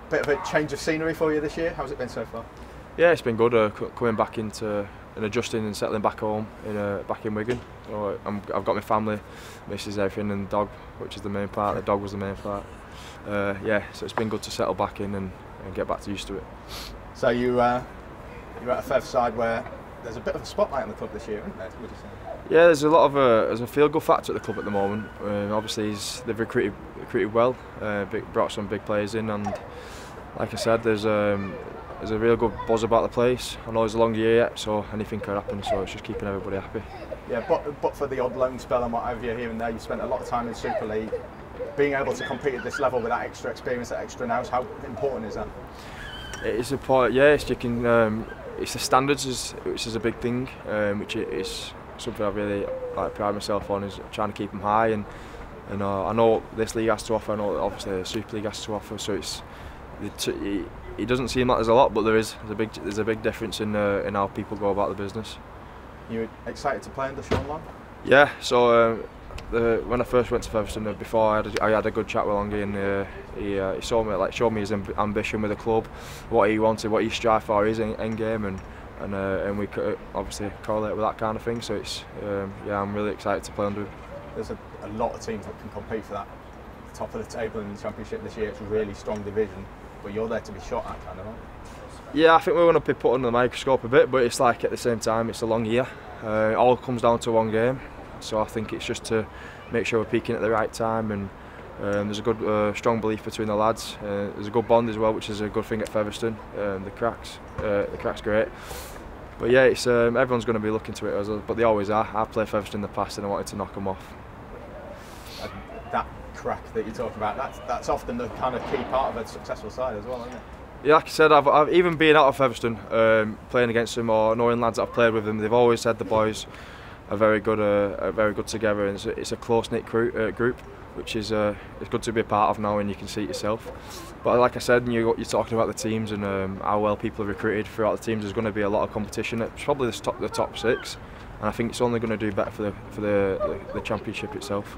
Bit of a change of scenery for you this year. How's it been so far? Yeah, it's been good coming back into and adjusting and settling back home back in Wigan. So I've got my family, missus, everything, and the dog, which is the main part. The dog was the main part. Yeah, so it's been good to settle back in and get back to used to it. So you're at a Fev side where there's a bit of a spotlight on the club this year, isn't there? Would you say? Yeah, there's a lot of there's a feel-good factor at the club at the moment. Obviously, they've recruited well, brought some big players in, and like I said, there's a real good buzz about the place. I know it's a long year yet, so anything could happen. So it's just keeping everybody happy. Yeah, but for the odd loan spell and what have you here and there, you spent a lot of time in Super League. Being able to compete at this level with that extra experience, that extra nous, how important is that? It's important. Yeah, it's the standards which is a big thing, which is something I really pride myself on, is trying to keep them high. And I know this league has to offer. I know obviously the Super League has to offer. So it doesn't seem like there's a lot, but there's a big difference in how people go about the business. You excited to play under Sean Long? Yeah. So when I first went to Featherstone, before I had a good chat with Longy, and he showed me his ambition with the club, what he wanted, what he strived for, his end game, and we could obviously correlate with that kind of thing. So it's yeah, I'm really excited to play under him. There's a lot of teams that can compete for that top of the table in the Championship this year. It's a really strong division, but you're there to be shot at, kind of, aren't you? Yeah, I think we're going to be put under the microscope a bit, but it's like at the same time it's a long year. It all comes down to one game, so I think it's just to make sure we're peaking at the right time, and there's a good strong belief between the lads. There's a good bond as well, which is a good thing at Featherstone. The crack's great, but yeah, it's everyone's going to be looking to it, but they always are. I've played Featherstone in the past and I wanted to knock them off. That crack that you talk about, that's often the kind of key part of a successful side as well, isn't it? Yeah, like I said, I've even been out of Featherstone, playing against them or knowing lads that I've played with them, they've always said the boys are very good together, and it's a close-knit group, which is it's good to be a part of now, and you can see it yourself. But like I said, you're talking about the teams and how well people are recruited throughout the teams. There's going to be a lot of competition. It's probably the top six, and I think it's only going to do better for the championship itself.